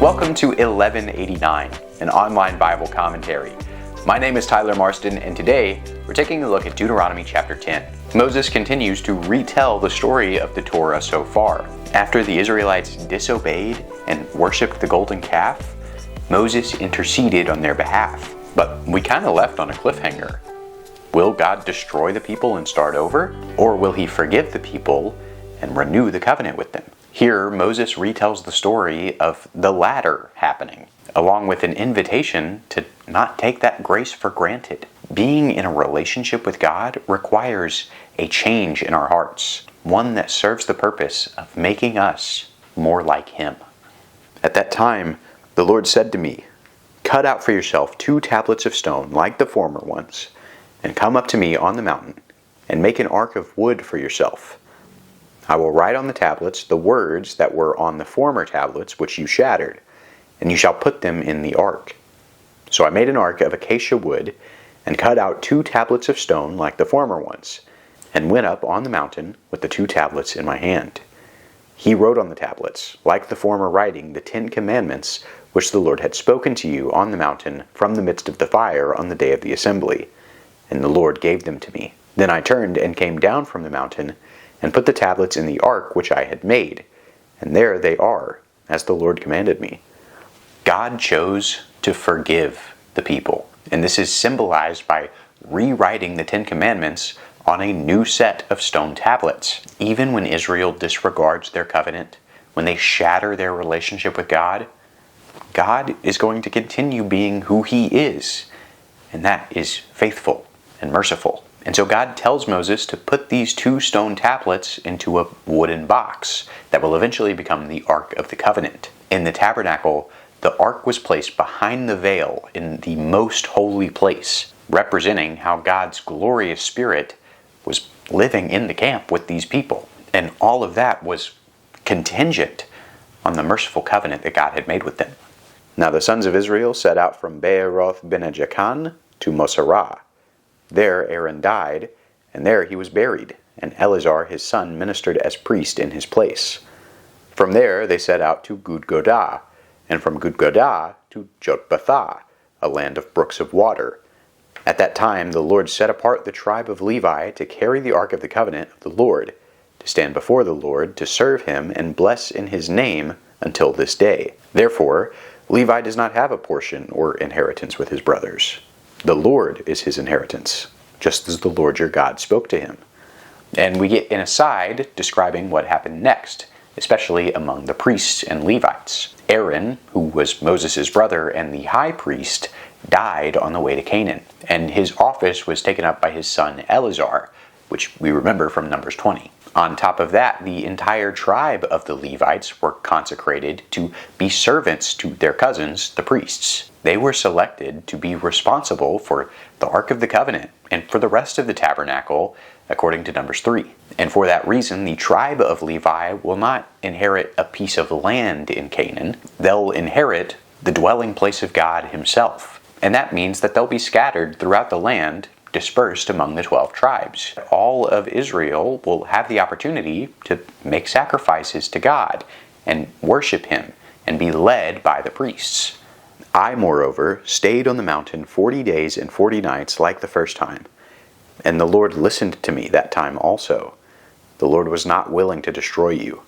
Welcome to 1189, an online Bible commentary. My name is Tyler Marston, and today we're taking a look at Deuteronomy chapter 10. Moses continues to retell the story of the Torah so far. After the Israelites disobeyed and worshipped the golden calf, Moses interceded on their behalf. But we kind of left on a cliffhanger. Will God destroy the people and start over? Or will he forgive the people and renew the covenant with them? Here, Moses retells the story of the latter happening, along with an invitation to not take that grace for granted. Being in a relationship with God requires a change in our hearts, one that serves the purpose of making us more like Him. At that time, the Lord said to me, "Cut out for yourself 2 tablets of stone like the former ones, and come up to me on the mountain, and make an ark of wood for yourself. I will write on the tablets the words that were on the former tablets which you shattered, and you shall put them in the ark." So I made an ark of acacia wood, and cut out 2 tablets of stone like the former ones, and went up on the mountain with the 2 tablets in my hand. He wrote on the tablets, like the former writing, the 10 commandments which the Lord had spoken to you on the mountain from the midst of the fire on the day of the assembly. And the Lord gave them to me. Then I turned and came down from the mountain, and put the tablets in the ark which I had made, and there they are, as the Lord commanded me. God chose to forgive the people, and this is symbolized by rewriting the 10 Commandments on a new set of stone tablets. Even when Israel disregards their covenant, when they shatter their relationship with God, God is going to continue being who He is, and that is faithful and merciful. And so God tells Moses to put these 2 stone tablets into a wooden box that will eventually become the Ark of the Covenant. In the tabernacle, the ark was placed behind the veil in the most holy place, representing how God's glorious Spirit was living in the camp with these people. And all of that was contingent on the merciful covenant that God had made with them. Now the sons of Israel set out from Beeroth Benejacan to Moserah. There Aaron died, and there he was buried, and Eleazar his son ministered as priest in his place. From there they set out to Gudgodah, and from Gudgodah to Jotbathah, a land of brooks of water. At that time the Lord set apart the tribe of Levi to carry the ark of the covenant of the Lord, to stand before the Lord, to serve Him and bless in His name until this day. Therefore Levi does not have a portion or inheritance with his brothers. The Lord is his inheritance, just as the Lord your God spoke to him. And we get an aside describing what happened next, especially among the priests and Levites. Aaron, who was Moses' brother and the high priest, died on the way to Canaan, and his office was taken up by his son Eleazar, which we remember from Numbers 20. On top of that, the entire tribe of the Levites were consecrated to be servants to their cousins, the priests. They were selected to be responsible for the Ark of the Covenant and for the rest of the tabernacle, according to Numbers 3. And for that reason, the tribe of Levi will not inherit a piece of land in Canaan. They'll inherit the dwelling place of God Himself. And that means that they'll be scattered throughout the land, dispersed among the 12 tribes. All of Israel will have the opportunity to make sacrifices to God and worship Him and be led by the priests. I, moreover, stayed on the mountain 40 days and 40 nights like the first time, and the Lord listened to me that time also. The Lord was not willing to destroy you.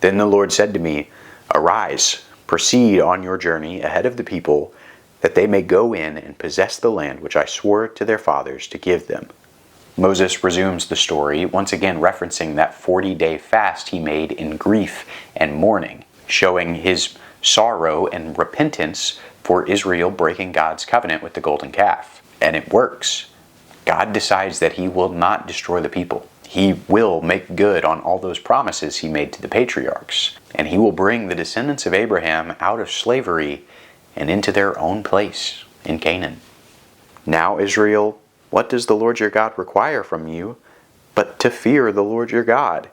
Then the Lord said to me, "Arise, proceed on your journey ahead of the people, that they may go in and possess the land which I swore to their fathers to give them." Moses resumes the story, once again referencing that 40-day fast he made in grief and mourning, showing his sorrow and repentance for Israel breaking God's covenant with the golden calf. And it works. God decides that He will not destroy the people. He will make good on all those promises He made to the patriarchs. And He will bring the descendants of Abraham out of slavery and into their own place in Canaan. Now, Israel, what does the Lord your God require from you but to fear the Lord your God,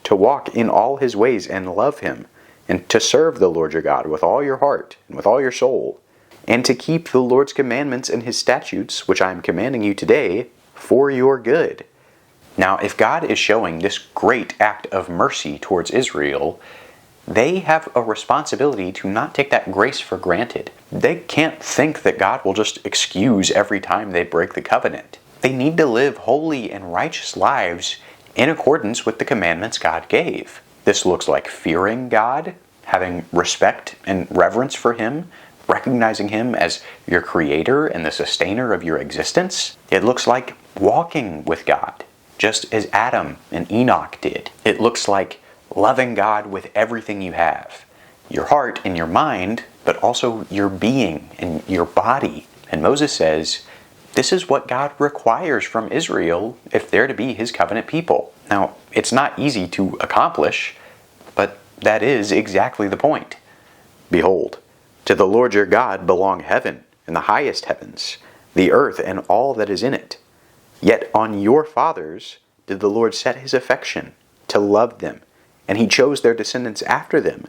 to walk in all His ways and love Him, and to serve the Lord your God with all your heart and with all your soul, and to keep the Lord's commandments and His statutes, which I am commanding you today, for your good. Now, if God is showing this great act of mercy towards Israel, they have a responsibility to not take that grace for granted. They can't think that God will just excuse every time they break the covenant. They need to live holy and righteous lives in accordance with the commandments God gave. This looks like fearing God, having respect and reverence for Him, recognizing Him as your creator and the sustainer of your existence. It looks like walking with God, just as Adam and Enoch did. It looks like loving God with everything you have, your heart and your mind, but also your being and your body. And Moses says, this is what God requires from Israel if they're to be His covenant people. Now, it's not easy to accomplish, but that is exactly the point. Behold, to the Lord your God belong heaven and the highest heavens, the earth and all that is in it. Yet on your fathers did the Lord set His affection, to love them, and He chose their descendants after them,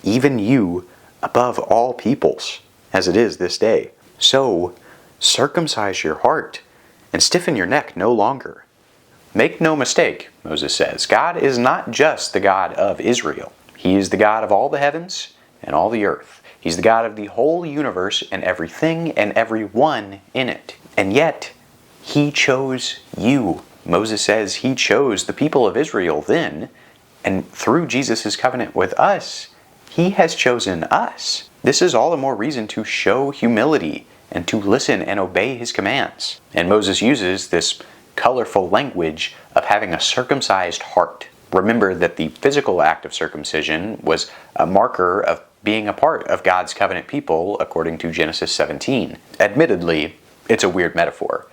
even you above all peoples, as it is this day. So circumcise your heart and stiffen your neck no longer. Make no mistake, Moses says, God is not just the God of Israel. He is the God of all the heavens and all the earth. He's the God of the whole universe and everything and everyone in it. And yet, He chose you. Moses says He chose the people of Israel then, and through Jesus' covenant with us, He has chosen us. This is all the more reason to show humility and to listen and obey His commands. And Moses uses this colorful language of having a circumcised heart. Remember that the physical act of circumcision was a marker of being a part of God's covenant people according to Genesis 17. Admittedly, it's a weird metaphor,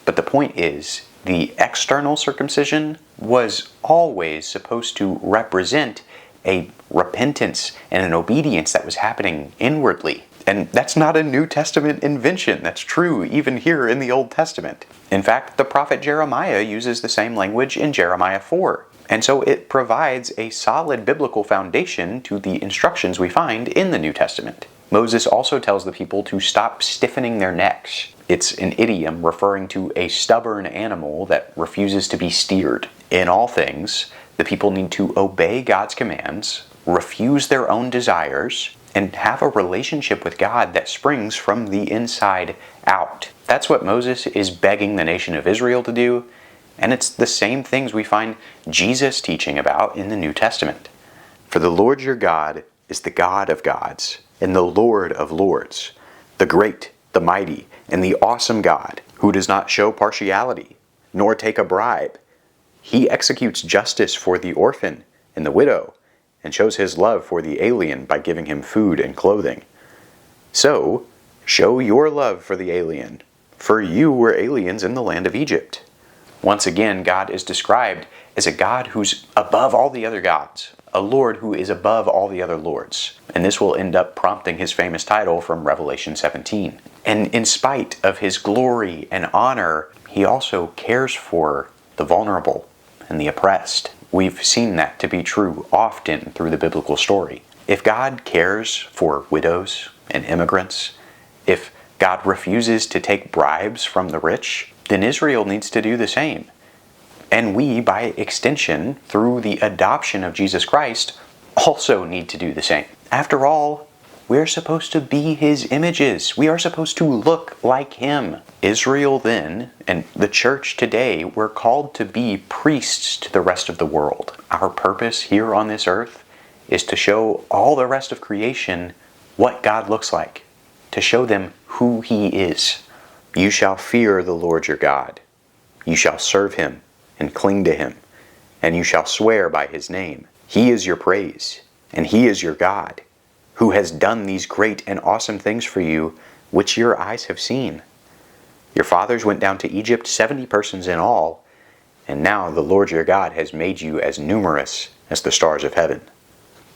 but the point is, the external circumcision was always supposed to represent a repentance and an obedience that was happening inwardly. And that's not a New Testament invention. That's true even here in the Old Testament. In fact, the prophet Jeremiah uses the same language in Jeremiah 4. And so it provides a solid biblical foundation to the instructions we find in the New Testament. Moses also tells the people to stop stiffening their necks. It's an idiom referring to a stubborn animal that refuses to be steered. In all things, the people need to obey God's commands, refuse their own desires, and have a relationship with God that springs from the inside out. That's what Moses is begging the nation of Israel to do, and it's the same things we find Jesus teaching about in the New Testament. For the Lord your God is the God of gods, and the Lord of lords, the great, the mighty, and the awesome God, who does not show partiality, nor take a bribe. He executes justice for the orphan and the widow, and shows His love for the alien by giving him food and clothing. So, show your love for the alien, for you were aliens in the land of Egypt. Once again, God is described as a God who's above all the other gods, a Lord who is above all the other lords. And this will end up prompting His famous title from Revelation 17. And in spite of His glory and honor, He also cares for the vulnerable and the oppressed. We've seen that to be true often through the biblical story. If God cares for widows and immigrants, if God refuses to take bribes from the rich, then Israel needs to do the same. And we, by extension, through the adoption of Jesus Christ, also need to do the same. After all, we're supposed to be His images. We are supposed to look like Him. Israel then, and the church today, we're called to be priests to the rest of the world. Our purpose here on this earth is to show all the rest of creation what God looks like, to show them who He is. You shall fear the Lord your God. You shall serve Him and cling to Him, and you shall swear by His name. He is your praise, and He is your God, who has done these great and awesome things for you, which your eyes have seen. Your fathers went down to Egypt, 70 persons in all, and now the Lord your God has made you as numerous as the stars of heaven.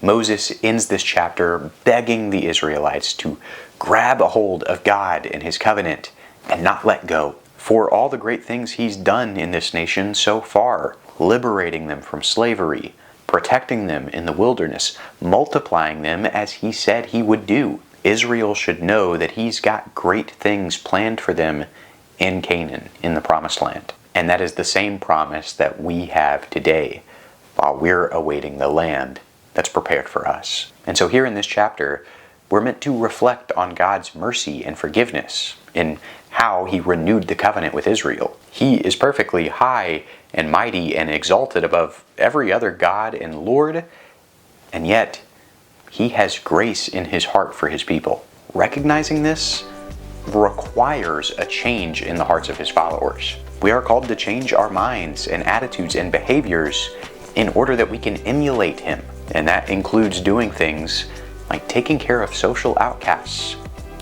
Moses ends this chapter begging the Israelites to grab a hold of God and His covenant and not let go. For all the great things He's done in this nation so far, liberating them from slavery, protecting them in the wilderness, multiplying them as He said He would do. Israel should know that He's got great things planned for them in Canaan, in the Promised Land. And that is the same promise that we have today while we're awaiting the land that's prepared for us. And so here in this chapter, we're meant to reflect on God's mercy and forgiveness in how he renewed the covenant with Israel. He is perfectly high and mighty and exalted above every other God and Lord, and yet he has grace in his heart for his people. Recognizing this requires a change in the hearts of his followers. We are called to change our minds and attitudes and behaviors in order that we can emulate him. And that includes doing things like taking care of social outcasts,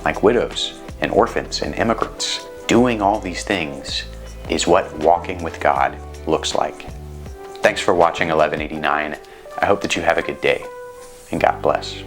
like widows and orphans and immigrants. Doing all these things is what walking with God looks like. Thanks for watching 1189. I hope that you have a good day, and God bless.